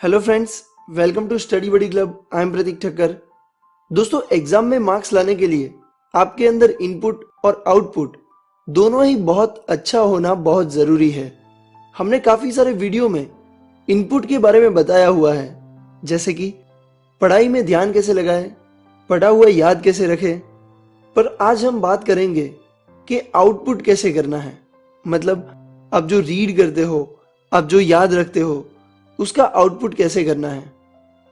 Hello friends, welcome to study buddy club. I am Prateek Thakkar. दोस्तों, exam में marks लाने के लिए आपके अंदर इनपुट और आउटपुट दोनों ही बहुत अच्छा होना बहुत ज़रूरी है। हमने काफ़ी सारे वीडियो में इनपुट के बारे में बताया हुआ है, जैसे कि पढ़ाई में ध्यान कैसे लगाएं, पढ़ा हुआ याद कैसे रखें। पर आज हम बात करेंगे कि आउटपुट कैसे करना है। मतलब आप जो रीड करते हो, आप जो याद रखते हो, उसका आउटपुट कैसे करना है।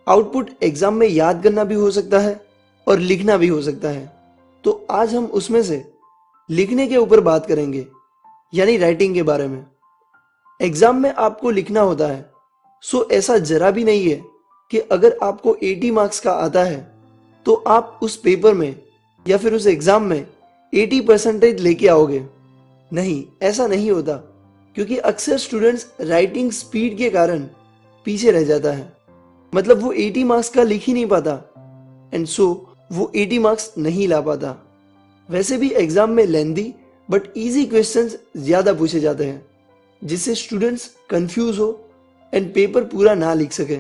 आउटपुट एग्जाम में याद करना भी हो सकता है और लिखना भी हो सकता है। तो आज हम उसमें से लिखने के ऊपर बात करेंगे, यानी राइटिंग के बारे में। एग्जाम में आपको लिखना होता है, सो ऐसा जरा भी नहीं है कि अगर आपको 80 मार्क्स का आता है तो आप उस पेपर में या फिर उस एग्जाम में 80% लेके आओगे। नहीं, ऐसा नहीं होता, क्योंकि अक्सर स्टूडेंट्स राइटिंग स्पीड के कारण पीछे रह जाता है। मतलब वो 80 मार्क्स का लिख ही नहीं पाता एंड सो वो 80 मार्क्स नहीं ला पाता। वैसे भी एग्जाम में लेंदी बट इजी क्वेश्चंस ज्यादा पूछे जाते हैं, जिससे स्टूडेंट्स कंफ्यूज हो एंड पेपर पूरा ना लिख सके।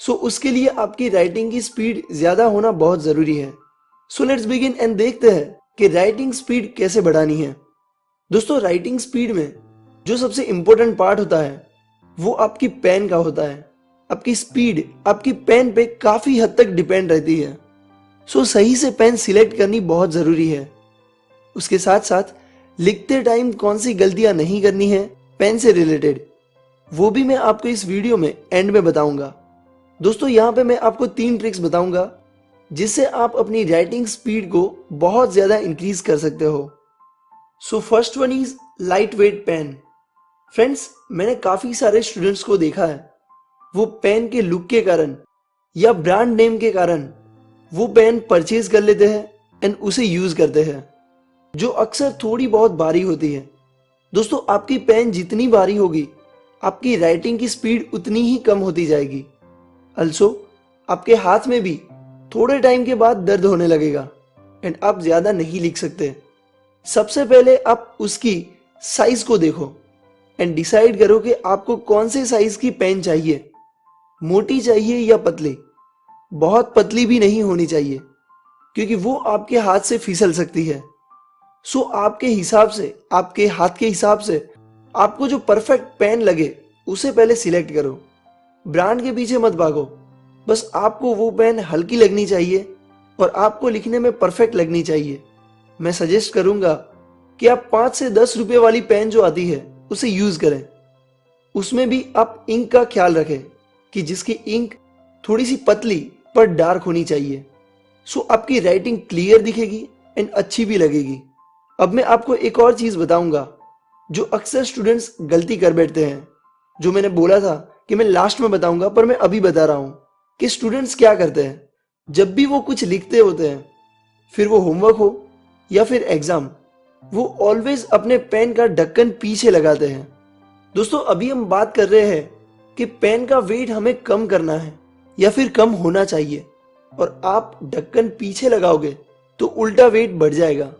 सो उसके लिए आपकी राइटिंग की स्पीड ज्यादा होना बहुत जरूरी है। सो लेट्स बिगिन एंड देखते हैं कि राइटिंग स्पीड कैसे बढ़ानी है। दोस्तों, राइटिंग स्पीड में जो सबसे इंपॉर्टेंट पार्ट होता है वो आपकी पेन का होता है। आपकी स्पीड आपकी पेन पे काफी हद तक डिपेंड रहती है। सो सही से पेन सिलेक्ट करनी बहुत जरूरी है। उसके साथ साथ लिखते टाइम कौन सी गलतियां नहीं करनी है पेन से रिलेटेड, वो भी मैं आपको इस वीडियो में एंड में बताऊंगा। दोस्तों, यहाँ पे मैं आपको 3 ट्रिक्स बताऊंगा जिससे आप अपनी राइटिंग स्पीड को बहुत ज्यादा इंक्रीज कर सकते हो। So first one is light weight pen. Friends, मैंने काफी सारे स्टूडेंट्स को देखा है, वो पेन के लुक के कारण या ब्रांड नेम के कारण वो पेन परचेज कर लेते हैं एंड उसे यूज करते हैं, जो अक्सर थोड़ी बहुत भारी होती है। दोस्तों, आपकी पेन जितनी भारी होगी आपकी राइटिंग की स्पीड उतनी ही कम होती जाएगी। अल्सो आपके हाथ में भी थोड़े टाइम के बाद दर्द होने लगेगा एंड आप ज्यादा नहीं लिख सकते। सबसे पहले आप उसकी साइज को देखो एंड डिसाइड करो कि आपको कौन से साइज की पेन चाहिए। मोटी चाहिए या पतली। बहुत पतली भी नहीं होनी चाहिए, क्योंकि वो आपके हाथ से फिसल सकती है। सो आपके हिसाब से, आपके हाथ के हिसाब से आपको जो परफेक्ट पेन लगे उसे पहले सिलेक्ट करो। ब्रांड के पीछे मत भागो, बस आपको वो पेन हल्की लगनी चाहिए और आपको लिखने में परफेक्ट लगनी चाहिए। मैं सजेस्ट करूंगा कि आप 5 से 10 रुपए वाली पेन जो आती है उसे यूज करें। उसमें भी आप इंक का ख्याल रखें कि जिसकी इंक थोड़ी सी पतली पर डार्क होनी चाहिए। सो आपकी राइटिंग क्लियर दिखेगी एंड अच्छी भी लगेगी। अब मैं आपको एक और चीज बताऊंगा जो अक्सर स्टूडेंट्स गलती कर बैठते हैं, जो मैंने बोला था कि मैं लास्ट में बताऊंगा, पर मैं अभी बता रहा हूं कि स्टूडेंट्स क्या करते हैं। जब भी वो कुछ लिखते होते हैं, फिर वो होमवर्क हो या फिर एग्जाम, वो ऑलवेज अपने पेन का ढक्कन पीछे लगाते हैं। दोस्तों, अभी हम बात कर रहे हैं कि पेन का वेट हमें कम करना है या फिर कम होना चाहिए, और आप ढक्कन पीछे लगाओगे तो उल्टा वेट बढ़ जाएगा।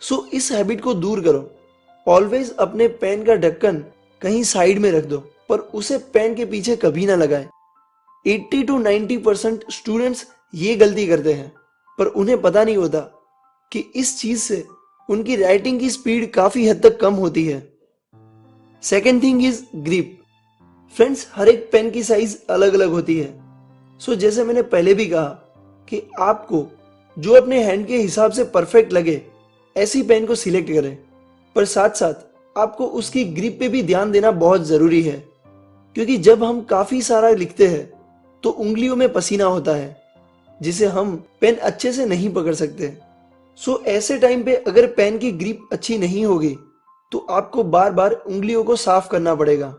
सो इस हैबिट को दूर करो। ऑलवेज अपने पेन का ढक्कन कहीं साइड में रख दो, पर उसे पेन के पीछे कभी ना लगाए। 80 to 90% स्टूडेंट्स ये गलती करते हैं, पर उन्हें पता नहीं होता कि इस चीज से उनकी राइटिंग की स्पीड काफी हद तक कम होती है। Second thing is grip. Friends, हर एक पेन की साइज अलग अलग होती है। सो जैसे मैंने पहले भी कहा कि आपको जो अपने हैंड के हिसाब से परफेक्ट लगे ऐसी पेन को सिलेक्ट करें, पर साथ साथ आपको उसकी ग्रिप पे भी ध्यान देना बहुत जरूरी है, क्योंकि जब हम काफी सारा लिखते हैं तो उंगलियों में पसीना होता है, जिसे हम पेन अच्छे से नहीं पकड़ सकते। सो ऐसे टाइम पे अगर पेन की ग्रिप अच्छी नहीं होगी तो आपको बार बार उंगलियों को साफ करना पड़ेगा,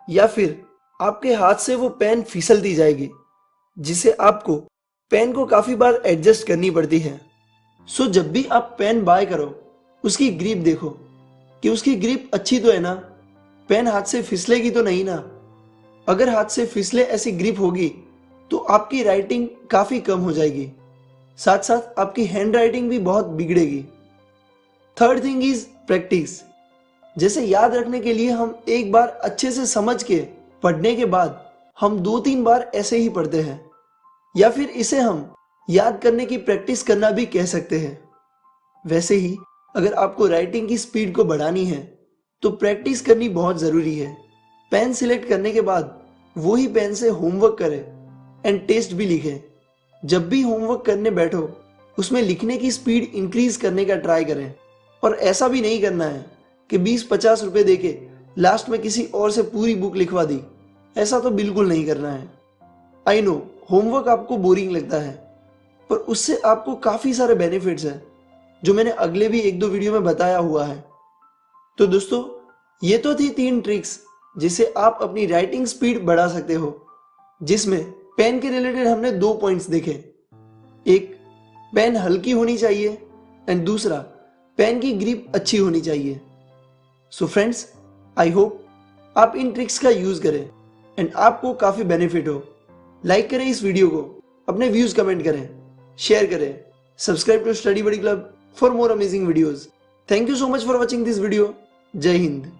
या फिर आपके हाथ से वो पेन फिसलती जाएगी, जिसे आपको पेन को काफी बार एडजस्ट करनी पड़ती है। सो जब भी आप पेन बाय करो, उसकी ग्रिप देखो कि उसकी ग्रिप अच्छी तो है ना, पेन हाथ से फिसलेगी तो नहीं ना। अगर हाथ से फिसले ऐसी ग्रिप होगी तो आपकी राइटिंग काफी कम हो जाएगी, साथ साथ आपकी हैंड राइटिंग भी बहुत बिगड़ेगी। Third thing is practice. जैसे याद रखने के लिए हम एक बार अच्छे से समझ के पढ़ने के बाद हम 2-3 बार ऐसे ही पढ़ते हैं, या फिर इसे हम याद करने की प्रैक्टिस करना भी कह सकते हैं। वैसे ही अगर आपको राइटिंग की स्पीड को बढ़ानी है तो प्रैक्टिस करनी बहुत ज़रूरी है। पेन सिलेक्ट करने के बाद वही पेन से होमवर्क करें एंड टेस्ट भी लिखें। जब भी होमवर्क करने बैठो उसमें लिखने की स्पीड इंक्रीज करने का ट्राई करें, और ऐसा भी नहीं करना है कि 20-50 रुपए देके लास्ट में किसी और से पूरी बुक लिखवा दी। ऐसा तो बिल्कुल नहीं करना है। आई नो होमवर्क आपको बोरिंग लगता है, पर उससे आपको काफ़ी सारे बेनिफिट्स हैं जो मैंने अगले भी 1-2 वीडियो में बताया हुआ है। तो दोस्तों, ये तो थी 3 ट्रिक्स जिससे आप अपनी राइटिंग स्पीड बढ़ा सकते हो, जिसमें पेन के रिलेटेड हमने 2 पॉइंट्स देखे। एक, पेन हल्की होनी चाहिए एंड दूसरा, पेन की ग्रिप अच्छी होनी चाहिए। सो फ्रेंड्स, आई होप आप इन ट्रिक्स का यूज करें एंड आपको काफी बेनिफिट हो। लाइक करें इस वीडियो को, अपने व्यूज कमेंट करें, शेयर करें, subscribe to study buddy club for more amazing videos. Thank you so much for watching this video. जय हिंद।